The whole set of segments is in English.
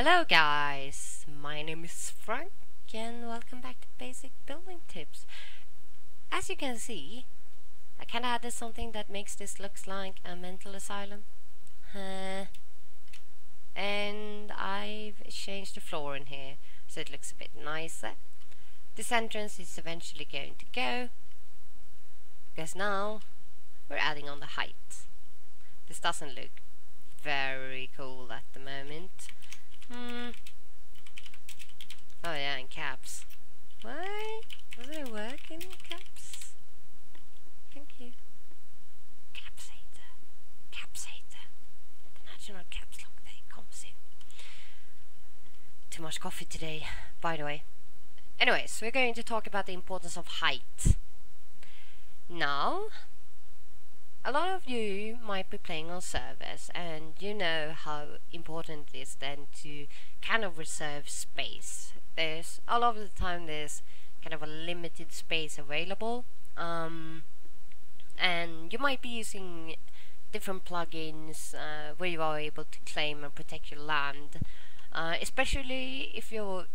Hello guys, my name is Frank and welcome back to Basic Building Tips. As you can see, I kinda added something that makes this look like a mental asylum. And I've changed the floor in here so it looks a bit nicer. This entrance is eventually going to go, because now we're adding on the height. This doesn't look very cool at the moment. Oh yeah, in caps. Why? Doesn't it work in caps? Thank you. Capsator. Capsator. The national caps lock day comes in. Too much coffee today, by the way. Anyways, we're going to talk about the importance of height. Now, a lot of you might be playing on servers and you know how important it is then to kind of reserve space. There's a lot of the time there's kind of a limited space available, and you might be using different plugins where you are able to claim and protect your land, especially if you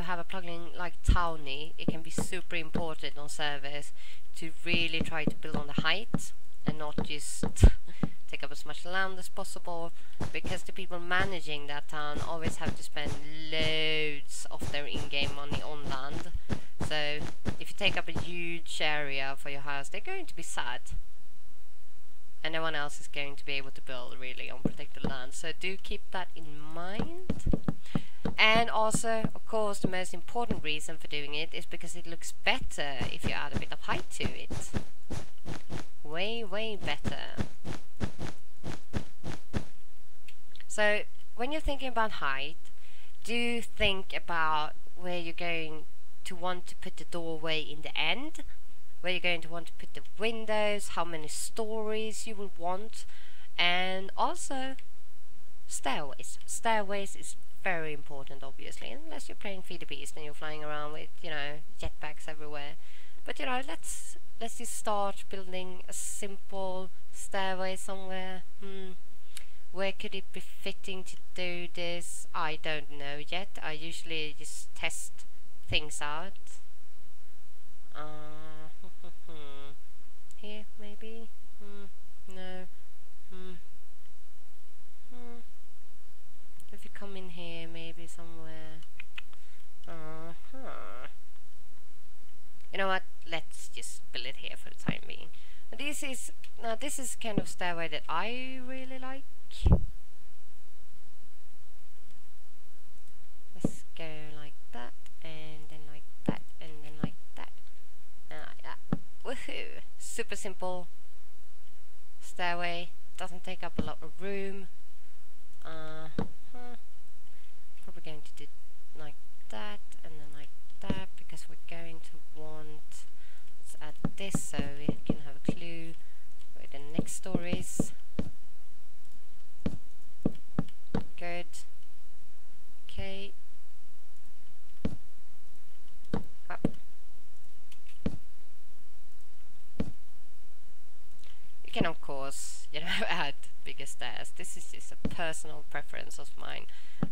have a plugin like Towny. It can be super important on servers to really try to build on the height and not just take up as much land as possible, because the people managing that town always have to spend loads of their in-game money on land. So if you take up a huge area for your house, they're going to be sad and no one else is going to be able to build really on protected land. So do keep that in mind. And also, of course, the most important reason for doing it is because it looks better if you add a bit of height to it. Way, way better. So, when you're thinking about height, do think about where you're going to want to put the doorway in the end, where you're going to want to put the windows, how many stories you will want, and also stairways. Stairways is very important, obviously, unless you're playing Feed the Beast and you're flying around with, you know, jetpacks everywhere. But you know, let's just start building a simple stairway somewhere. Where could it be fitting to do this? I don't know yet. I usually just test things out. Here maybe? No. If you come in here, maybe somewhere. You know what? Let's just build it here for the time being. This is kind of stairway that I really like. Let's go like that, and then like that, and then like that, and like that. Woohoo! Super simple stairway. Doesn't take up a lot of room. Probably going to do like that and then like that, because we're going to want, let's add this so we can have a clue where the next story is. Good. Okay. Up. You can of course, you know, add bigger stairs. This is just a personal preference of mine.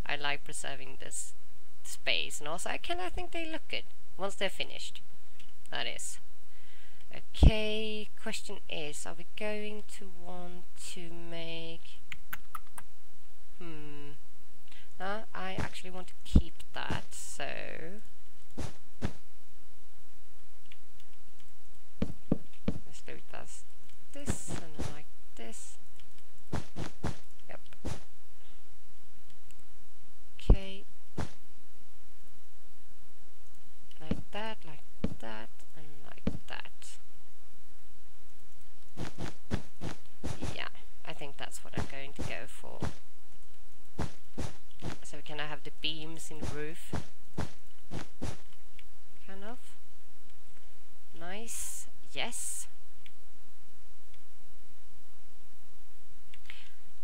I like preserving this space, and also I think they look good once they're finished. That is. Okay, question is, are we going to want to make... I actually want to keep that, so... let's do it as this, and then like this. Yep. Okay. Like that, and like that. Yeah, I think that's what I'm going to go for. So we can have the beams in the roof. Kind of. Nice. Yes.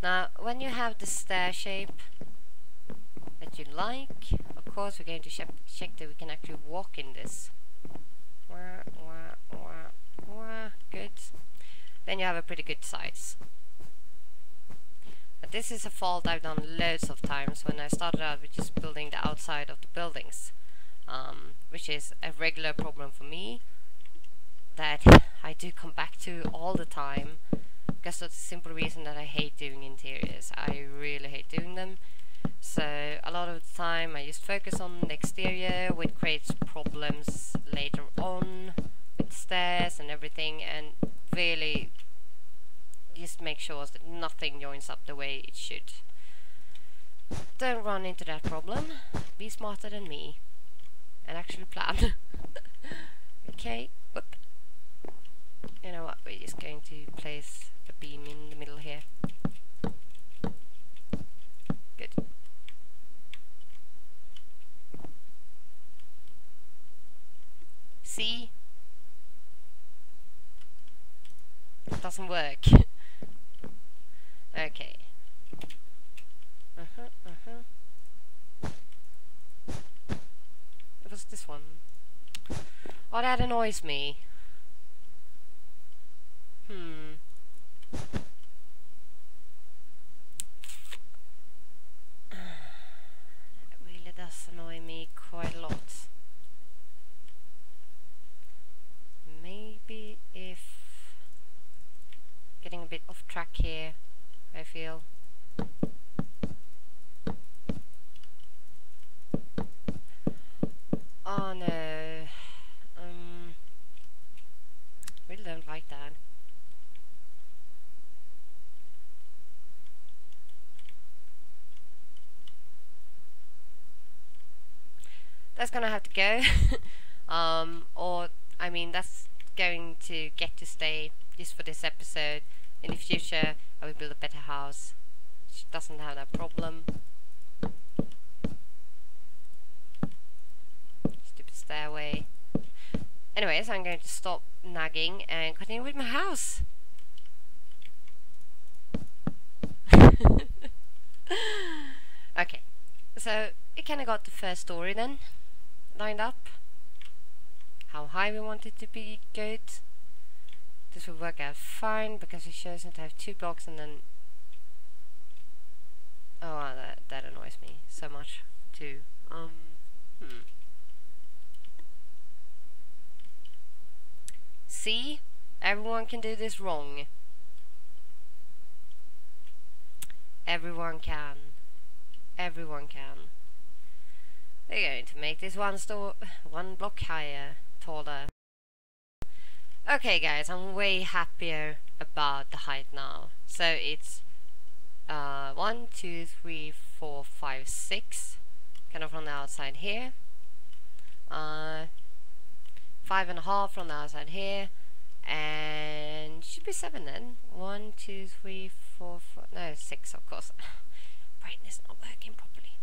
Now, when you have the stair shape that you like, of course we're going to check that we can actually walk in this. Good. Then you have a pretty good size. But this is a fault I've done loads of times when I started out with just building the outside of the buildings, which is a regular problem for me that I do come back to all the time, because that's the simple reason that I hate doing interiors. I really hate doing them. So a lot of the time I just focus on the exterior, which creates problems later on with stairs and everything, and really just make sure that nothing joins up the way it should. Don't run into that problem. Be smarter than me and actually plan. Okay, whoop. You know what, we're just going to place a beam in the middle here. Good. See? It doesn't work. Okay. It was this one. Oh, that annoys me. It really does annoy me quite a lot. Maybe if getting a bit off track here, I feel. Oh no. Really don't like that. That's gonna have to go. Or I mean, that's going to get to stay just for this episode. In the future I will build a better house which doesn't have that problem. Stupid stairway. Anyways, I'm going to stop nagging and continue with my house. Okay, so we kinda got the first story then lined up. How high we want it to be good. This will work out fine because it shows it to have 2 blocks and then... Oh, wow, that annoys me so much too. See? Everyone can do this wrong. Everyone can. Everyone can. They're going to make this one block higher, taller. Okay guys, I'm way happier about the height now. So it's 1, 2, 3, 4, 5, 6, kind of from the outside here. 5.5 from the outside here, and should be 7 then. 1, 2, 3, 4, 5, no, 6 of course. Brightness not working properly.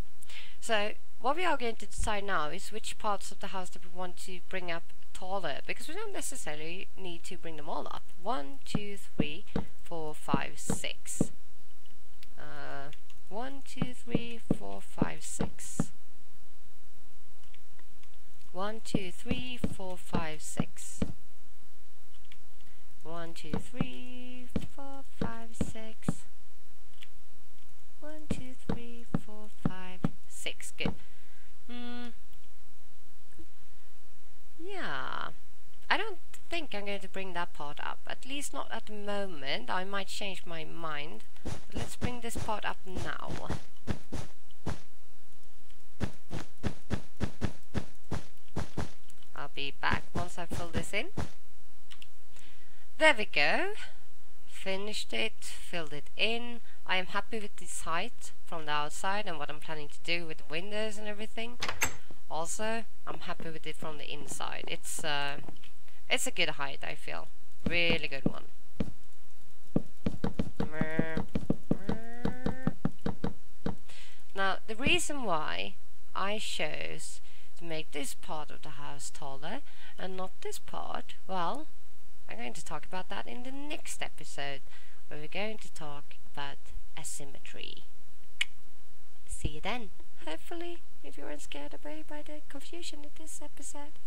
So what we are going to decide now is which parts of the house that we want to bring up taller, because we don't necessarily need to bring them all up. 1, 2, 3, 4, 5, 6. 1, 2, 3, 4, 5, 6. 1, 2, 3, 4, 5, 6. 1, 2, 3, 4, 5, 6. 1, 2, 3, 4, 5, 6. Good. Yeah. I don't think I'm going to bring that part up. At least not at the moment. I might change my mind. But let's bring this part up now. I'll be back once I fill this in. There we go. Finished it, filled it in. I am happy with this height from the outside and what I'm planning to do with the windows and everything. Also, I'm happy with it from the inside. It's a good height, I feel. Really good one. Now, the reason why I chose to make this part of the house taller and not this part, well, I'm going to talk about that in the next episode, where we're going to talk about asymmetry. See you then, hopefully, if you weren't scared away by the confusion in this episode.